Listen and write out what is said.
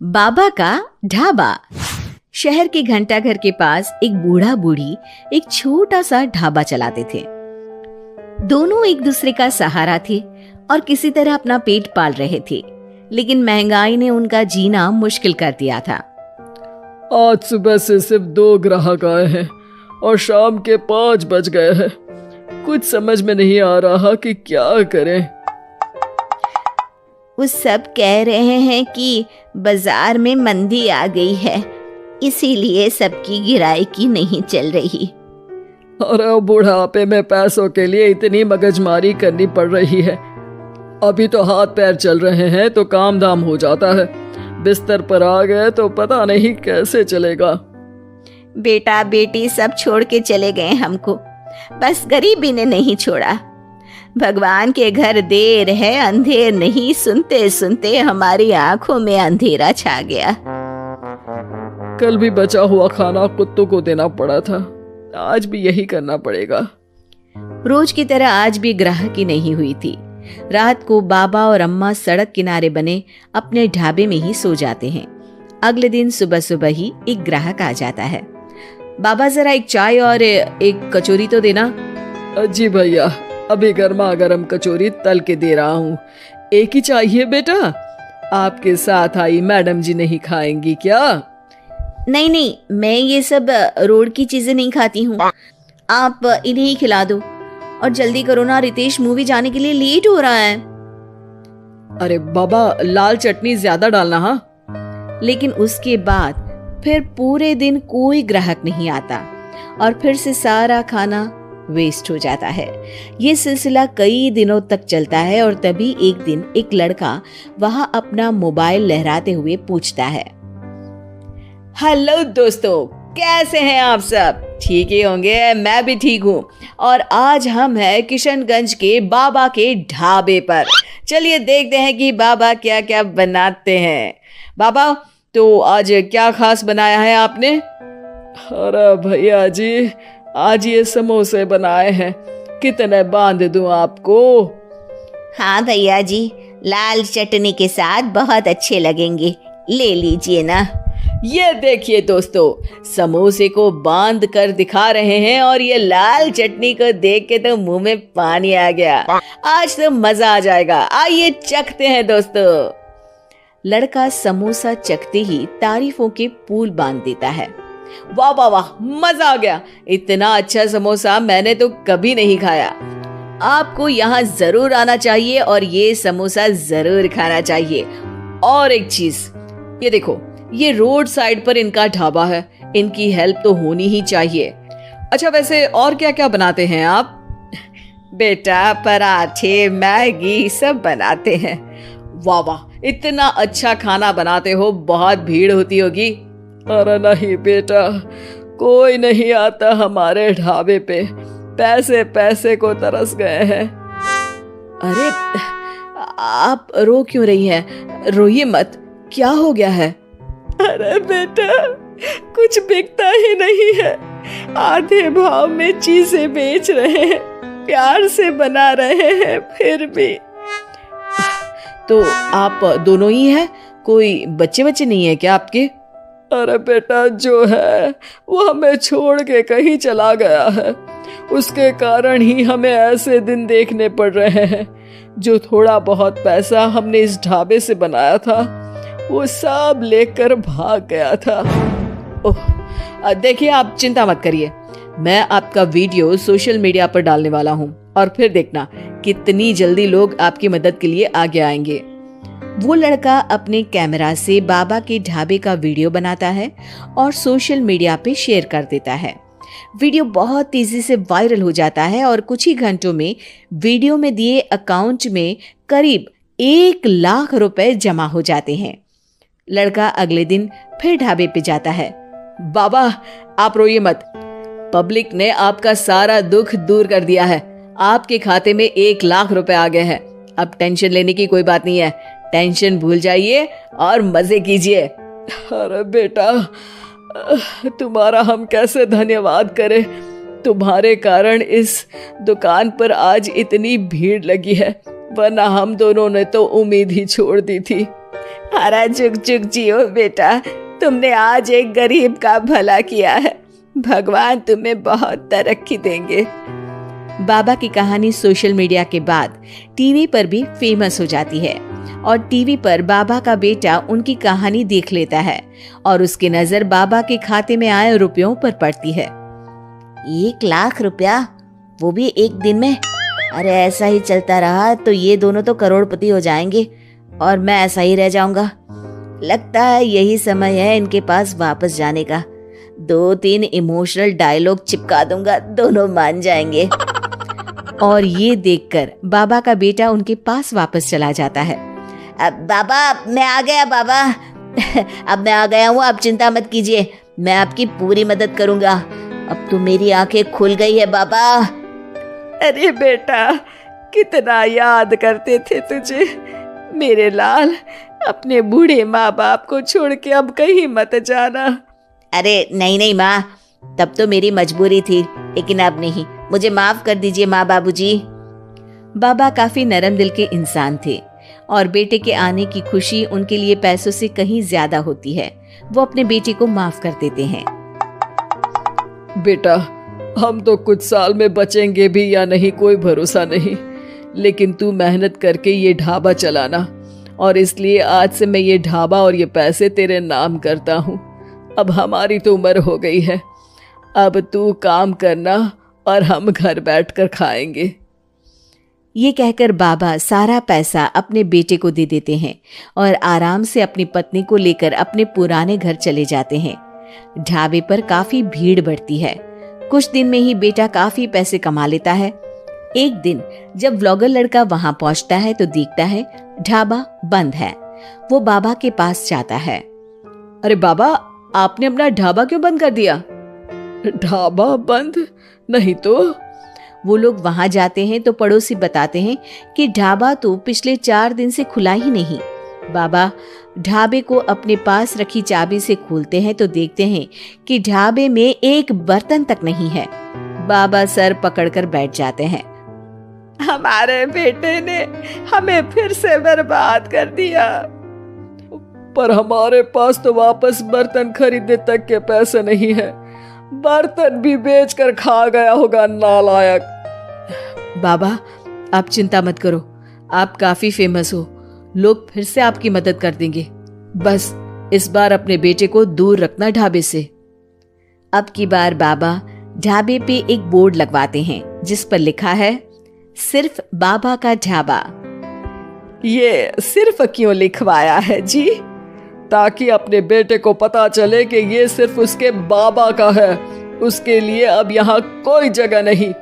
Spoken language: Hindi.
बाबा का ढाबा। शहर के घंटाघर के पास एक बूढ़ा बूढ़ी एक छोटा सा ढाबा चलाते थे। दोनों एक दूसरे का सहारा थे और किसी तरह अपना पेट पाल रहे थे, लेकिन महंगाई ने उनका जीना मुश्किल कर दिया था। आज सुबह से सिर्फ 2 ग्राहक आए हैं और शाम के 5 बज गए हैं। कुछ समझ में नहीं आ रहा कि क्या करें। वो सब कह रहे हैं कि बाजार में मंदी आ गई है, इसीलिए सबकी गिराई नहीं चल रही। अरे बुढ़ापे में पैसों के लिए इतनी मगजमारी करनी पड़ रही है। अभी तो हाथ पैर चल रहे हैं तो काम धाम हो जाता है, बिस्तर पर आ गए तो पता नहीं कैसे चलेगा। बेटा बेटी सब छोड़ के चले गए हमको, बस गरीबी ने नहीं छोड़ा। भगवान के घर देर है अंधेर नहीं, सुनते सुनते हमारी आंखों में अंधेरा छा गया। कल भी बचा हुआ खाना कुत्तों को देना पड़ा था, आज भी यही करना पड़ेगा। रोज की तरह आज भी ग्राहकी नहीं हुई थी। रात को बाबा और अम्मा सड़क किनारे बने अपने ढाबे में ही सो जाते हैं। अगले दिन सुबह सुबह ही एक ग्राहक आ जाता है। बाबा जरा एक चाय और एक कचौरी तो देना। जी भैया, अभी गर्मा गर्म कचौरी तल के दे रहा हूँ। एक ही चाहिए बेटा? आपके साथ आई मैडम जी नहीं खाएंगी क्या? नहीं, मैं ये सब रोड की चीजें नहीं खाती हूँ, आप इन्हें ही खिला दो। और जल्दी करो ना, रितेश मूवी जाने के लिए लेट हो रहा है। अरे बाबा, लाल चटनी ज्यादा डालना। हाँ। लेकिन उसके बाद फिर पूरे दिन कोई ग्राहक नहीं आता और फिर से सारा खाना वेस्ट हो जाता है। ये सिलसिला कई दिनों तक चलता है और तभी एक दिन एक लड़का वहां अपना मोबाइल लहराते हुए पूछता है, हेलो दोस्तों, कैसे हैं आप सब? ठीक ही होंगे, मैं भी ठीक हूँ। और आज हम हैं किशनगंज के बाबा के ढाबे पर। चलिए देखते हैं कि बाबा क्या क्या बनाते हैं। बाबा, तो आज क्या खास बनाया है आपने? अरे भैया जी, आज ये समोसे बनाए हैं, कितने बांध दूं आपको? हाँ भैया जी, लाल चटनी के साथ बहुत अच्छे लगेंगे, ले लीजिए ना। ये देखिए दोस्तों, समोसे को बांध कर दिखा रहे हैं और ये लाल चटनी को देख के तो मुंह में पानी आ गया। आज तो मजा आ जाएगा, आइए चखते हैं दोस्तों। लड़का समोसा चखते ही तारीफों के पुल बांध देता है। वाह वाह वाह, मजा आ गया, इतना अच्छा समोसा मैंने तो कभी नहीं खाया। आपको यहाँ जरूर आना चाहिए और ये समोसा जरूर खाना चाहिए। और एक चीज, ये देखो, ये रोड साइड पर इनका ढाबा है, इनकी हेल्प तो होनी ही चाहिए। अच्छा, वैसे और क्या क्या बनाते हैं आप? बेटा, पराठे मैगी सब बनाते हैं। वाह वाह, इतना अच्छा खाना बनाते हो, बहुत भीड़ होती होगी। अरे नहीं बेटा, कोई नहीं आता हमारे ढाबे पे, पैसे पैसे को तरस गए हैं। अरे आप रो क्यों रही हैं? रोइए मत, क्या हो गया है? अरे बेटा, कुछ बिकता ही नहीं है, आधे भाव में चीजें बेच रहे हैं, प्यार से बना रहे हैं, फिर भी। तो आप दोनों ही हैं? कोई बच्चे नहीं है क्या आपके? अरे बेटा, जो है वो हमें छोड़ के कहीं चला गया है, उसके कारण ही हमें ऐसे दिन देखने पड़ रहे हैं। जो थोड़ा बहुत पैसा हमने इस ढाबे से बनाया था, वो सब लेकर भाग गया था। ओह, देखिए आप चिंता मत करिए, मैं आपका वीडियो सोशल मीडिया पर डालने वाला हूँ और फिर देखना कितनी जल्दी लोग आपकी मदद के लिए आगे आएंगे। वो लड़का अपने कैमरा से बाबा के ढाबे का वीडियो बनाता है और सोशल मीडिया पे शेयर कर देता है। वीडियो बहुत तेजी से वायरल हो जाता है और कुछ ही घंटों में वीडियो में दिए अकाउंट में करीब 1 लाख रुपए जमा हो जाते हैं। लड़का अगले दिन फिर ढाबे पे जाता है। बाबा, आप रोइए मत, पब्लिक ने आपका सारा दुख दूर कर दिया है, आपके खाते में 1 लाख रुपए आ गए हैं। अब टेंशन लेने की कोई बात नहीं है, टेंशन भूल जाइए और मजे कीजिए। अरे बेटा, तुम्हारा हम कैसे धन्यवाद करें, तुम्हारे कारण इस दुकान पर आज इतनी भीड़ लगी है, वरना हम दोनों ने तो उम्मीद ही छोड़ दी थी। हरा जुग जुग जियो बेटा, तुमने आज एक गरीब का भला किया है। भगवान तुम्हें बहुत तरक्की देंगे। बाबा की कहानी सोशल मीडिया के बाद टीवी पर भी फेमस हो जाती है और टीवी पर बाबा का बेटा उनकी कहानी देख लेता है और उसकी नजर बाबा के खाते में आए रुपयों पर पड़ती है। 1 लाख रुपया, वो भी एक दिन में? अरे ऐसा ही चलता रहा तो ये दोनों तो करोड़पति हो जाएंगे और मैं ऐसा ही रह जाऊंगा। लगता है यही समय है इनके पास वापस जाने का। 2-3 इमोशनल डायलॉग चिपका दूंगा, दोनों मान जाएंगे। और ये देखकर बाबा का बेटा उनके पास वापस चला जाता है। अब बाबा मैं आ गया बाबा, अब मैं आ गया हूँ, आप चिंता मत कीजिए, मैं आपकी पूरी मदद करूंगा। अब तो मेरी आंखें खुल गई है बाबा। अरे बेटा, कितना याद करते थे तुझे मेरे लाल। अपने बूढ़े माँ बाप को छोड़ के अब कहीं मत जाना। अरे नहीं माँ, तब तो मेरी मजबूरी थी, लेकिन अब नहीं, मुझे माफ कर दीजिए माँ बाबूजी। बाबा काफी नरम दिल के इंसान थे और बेटे के आने की खुशी उनके लिए पैसों से कहीं ज्यादा होती है। वो अपने बेटे को माफ कर देते हैं। बेटा, हम तो कुछ साल में बचेंगे भी या नहीं कोई भरोसा नहीं, लेकिन तू मेहनत करके ये ढाबा चलाना, और इसलिए आज से मैं ये ढाबा और ये पैसे तेरे नाम करता हूँ। अब हमारी तो उम्र हो गई है, अब तू काम करना और हम घर बैठकर खाएंगे। ये कहकर बाबा सारा पैसा अपने बेटे को दे देते हैं और आराम से अपनी पत्नी को लेकर अपने पुराने घर चले जाते हैं। ढाबे पर काफी भीड़ बढ़ती है। कुछ दिन में ही बेटा काफी पैसे कमा लेता है। एक दिन जब व्लॉगर लड़का वहां पहुंचता है तो देखता है ढाबा बंद है। वो बाबा के पास जाता है। अरे बाबा, आपने अपना ढाबा क्यों बंद कर दिया? ढाबा बंद नहीं तो? वो लोग वहां जाते हैं तो पड़ोसी बताते हैं कि ढाबा तो पिछले 4 दिन से खुला ही नहीं। बाबा ढाबे को अपने पास रखी चाबी से खोलते हैं तो देखते हैं कि ढाबे में एक बर्तन तक नहीं है। बाबा सर पकड़कर बैठ जाते हैं। हमारे बेटे ने हमें फिर से बर्बाद कर दिया। पर हमारे पास तो वापस बर्तन खरीदने तक के पैसे नहीं है। बर्तन भी बेचकर खा गया होगा नालायक। बाबा आप चिंता मत करो, आप काफी फेमस हो, लोग फिर से आपकी मदद कर देंगे। बस इस बार अपने बेटे को दूर रखना ढाबे से। अब की बार बाबा ढाबे पे एक बोर्ड लगवाते हैं जिस पर लिखा है सिर्फ बाबा का ढाबा। ये सिर्फ क्यों लिखवाया है जी? ताकि अपने बेटे को पता चले कि ये सिर्फ उसके बाबा का है, उसके लिए अब यहाँ कोई जगह नहीं।